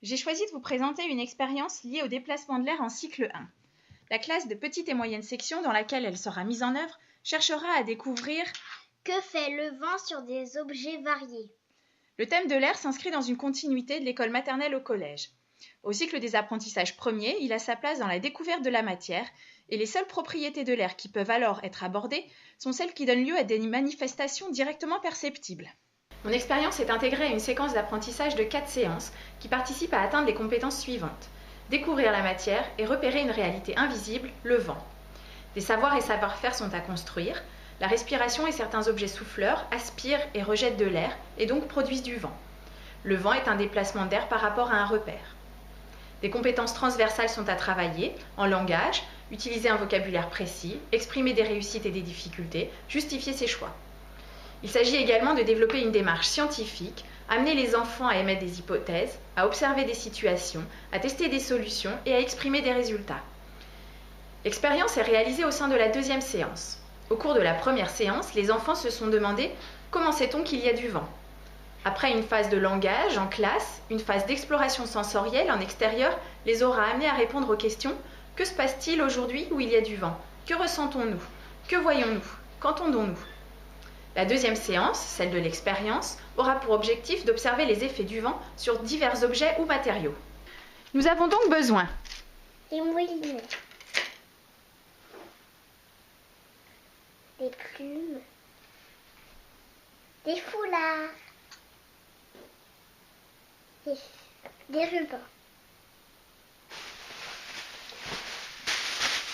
J'ai choisi de vous présenter une expérience liée au déplacement de l'air en cycle 1. La classe de petite et moyenne section dans laquelle elle sera mise en œuvre cherchera à découvrir que fait le vent sur des objets variés. Le thème de l'air s'inscrit dans une continuité de l'école maternelle au collège. Au cycle des apprentissages premiers, il a sa place dans la découverte de la matière et les seules propriétés de l'air qui peuvent alors être abordées sont celles qui donnent lieu à des manifestations directement perceptibles. Mon expérience est intégrée à une séquence d'apprentissage de 4 séances qui participent à atteindre les compétences suivantes. Découvrir la matière et repérer une réalité invisible, le vent. Des savoirs et savoir-faire sont à construire. La respiration et certains objets souffleurs aspirent et rejettent de l'air et donc produisent du vent. Le vent est un déplacement d'air par rapport à un repère. Des compétences transversales sont à travailler, en langage, utiliser un vocabulaire précis, exprimer des réussites et des difficultés, justifier ses choix. Il s'agit également de développer une démarche scientifique, amener les enfants à émettre des hypothèses, à observer des situations, à tester des solutions et à exprimer des résultats. L'expérience est réalisée au sein de la deuxième séance. Au cours de la première séance, les enfants se sont demandé « Comment sait-on qu'il y a du vent ?» Après une phase de langage en classe, une phase d'exploration sensorielle en extérieur les aura amenés à répondre aux questions « Que se passe-t-il aujourd'hui où il y a du vent ? Que ressentons-nous ? Que voyons-nous ? Qu'entendons-nous ?» La deuxième séance, celle de l'expérience, aura pour objectif d'observer les effets du vent sur divers objets ou matériaux. Nous avons donc besoin des moulinets, des plumes, des foulards, des rubans,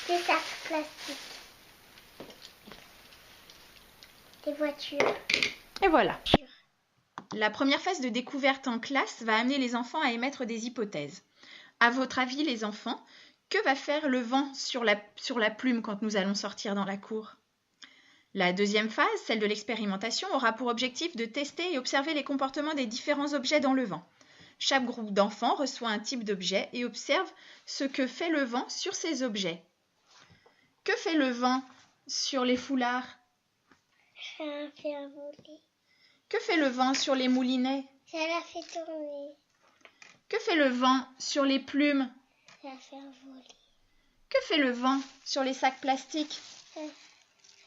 des sacs plastiques, des voitures. Et voilà. La première phase de découverte en classe va amener les enfants à émettre des hypothèses. À votre avis, les enfants, que va faire le vent sur la plume quand nous allons sortir dans la cour ? La deuxième phase, celle de l'expérimentation, aura pour objectif de tester et observer les comportements des différents objets dans le vent. Chaque groupe d'enfants reçoit un type d'objet et observe ce que fait le vent sur ces objets. Que fait le vent sur les foulards ? Ça la fait voler. Que fait le vent sur les moulinets ? Ça la fait tourner. Que fait le vent sur les plumes ? Ça la fait voler. Que fait le vent sur les sacs plastiques ? Ça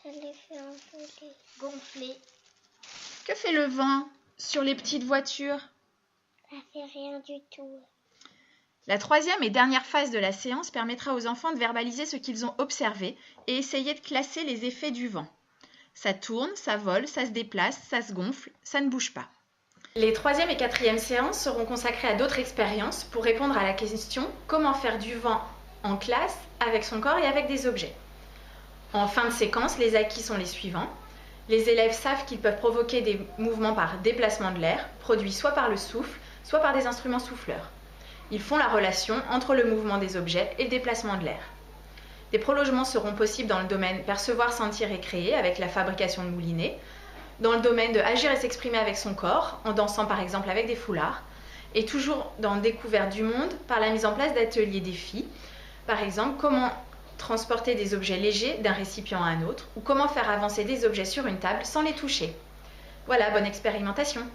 les fait envoler. Gonfler. Que fait le vent sur les petites voitures ? Ça fait rien du tout. La troisième et dernière phase de la séance permettra aux enfants de verbaliser ce qu'ils ont observé et essayer de classer les effets du vent. Ça tourne, ça vole, ça se déplace, ça se gonfle, ça ne bouge pas. Les troisième et quatrième séances seront consacrées à d'autres expériences pour répondre à la question « Comment faire du vent en classe avec son corps et avec des objets ?» En fin de séquence, les acquis sont les suivants. Les élèves savent qu'ils peuvent provoquer des mouvements par déplacement de l'air, produits soit par le souffle, soit par des instruments souffleurs. Ils font la relation entre le mouvement des objets et le déplacement de l'air. Des prolongements seront possibles dans le domaine percevoir, sentir et créer avec la fabrication de moulinets, dans le domaine de agir et s'exprimer avec son corps, en dansant par exemple avec des foulards, et toujours dans la découverte du monde par la mise en place d'ateliers défis, par exemple comment transporter des objets légers d'un récipient à un autre, ou comment faire avancer des objets sur une table sans les toucher. Voilà, bonne expérimentation!